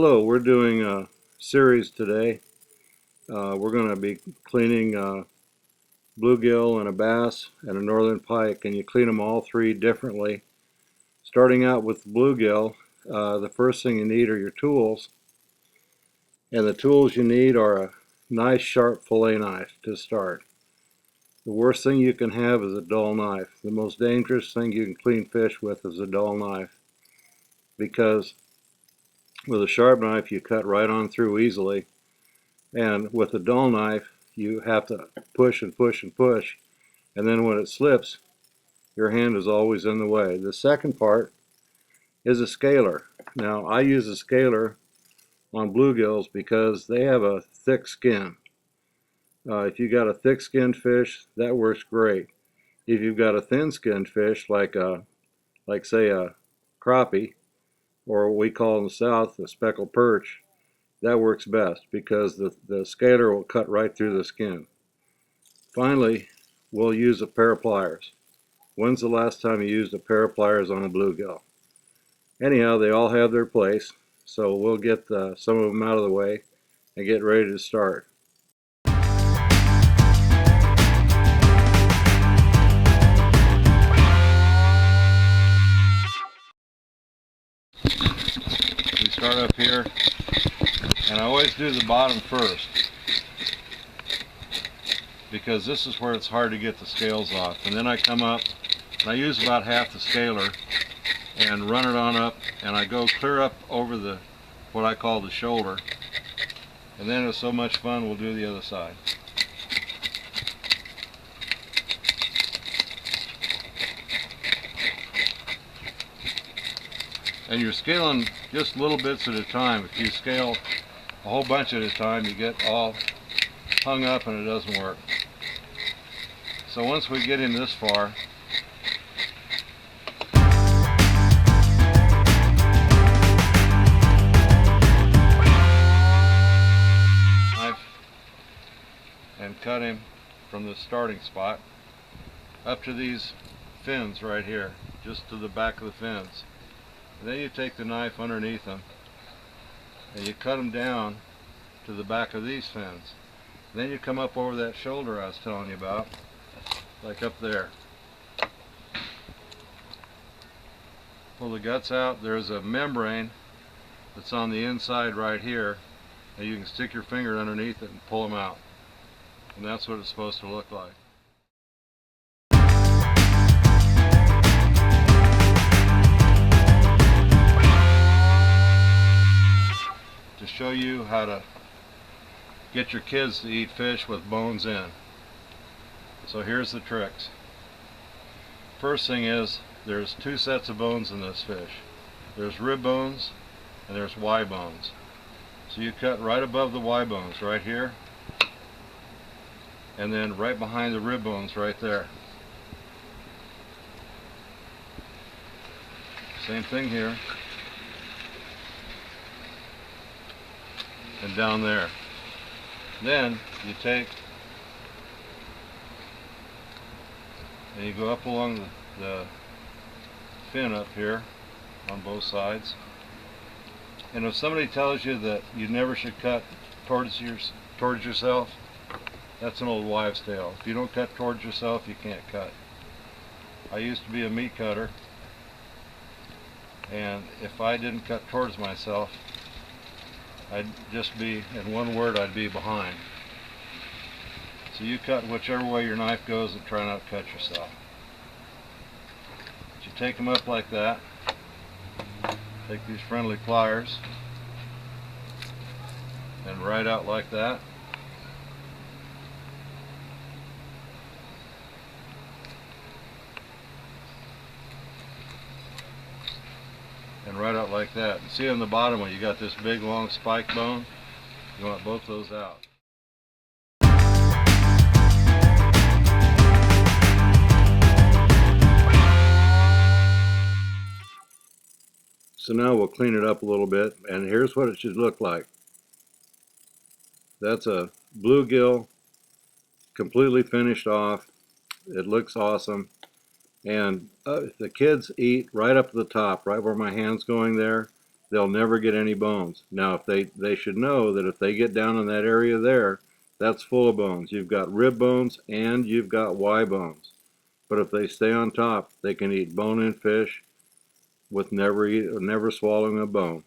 Hello, we're doing a series today. We're going to be cleaning bluegill and a bass and a northern pike, and you clean them all three differently. Starting out with bluegill, the first thing you need are your tools, and the tools you need are a nice sharp fillet knife to start. The worst thing you can have is a dull knife. The most dangerous thing you can clean fish with is a dull knife, because with a sharp knife you cut right on through easily. And with a dull knife, you have to push and push and push. And then when it slips, your hand is always in the way. The second part is a scaler. Now, I use a scaler on bluegills because they have a thick skin. If you got a thick-skinned fish, that works great. If you've got a thin-skinned fish, like say a crappie, or what we call in the South a speckled perch, that works best because the scaler will cut right through the skin. Finally, we'll use a pair of pliers. When's the last time you used a pair of pliers on a bluegill? Anyhow, they all have their place, so we'll get some of them out of the way and get ready to start. We start up here, and I always do the bottom first, because this is where it's hard to get the scales off. And then I come up, and I use about half the scaler and run it on up, and I go clear up over the what I call the shoulder, and then it's so much fun we'll do the other side. And you're scaling just little bits at a time. If you scale a whole bunch at a time, you get all hung up and it doesn't work. So once we get in this far, and cut him from the starting spot up to these fins right here, just to the back of the fins. And then you take the knife underneath them and you cut them down to the back of these fins. And then you come up over that shoulder I was telling you about, like up there. Pull the guts out. There's a membrane that's on the inside right here, and you can stick your finger underneath it and pull them out. And that's what it's supposed to look like. To show you how to get your kids to eat fish with bones in. So here's the tricks. First thing is, there's two sets of bones in this fish. There's rib bones and there's Y bones. So you cut right above the Y bones right here, and then right behind the rib bones right there. Same thing here. And down there. Then you take and you go up along the fin up here on both sides. And if somebody tells you that you never should cut towards yourself, that's an old wives' tale. If you don't cut towards yourself, you can't cut. I used to be a meat cutter, and if I didn't cut towards myself, I'd just be, in one word, I'd be behind. So you cut whichever way your knife goes and try not to cut yourself. But you take them up like that. Take these friendly pliers and right out like that. And right out like that. And see on the bottom when you got this big long spike bone, you want both those out. So now we'll clean it up a little bit, and here's what it should look like. That's a bluegill, completely finished off. It looks awesome. And the kids eat right up to the top, right where my hand's going there. they'll never get any bones. Now, if they should know that if they get down in that area there, that's full of bones. You've got rib bones and you've got Y bones. But if they stay on top, they can eat bone-in fish with never swallowing a bone.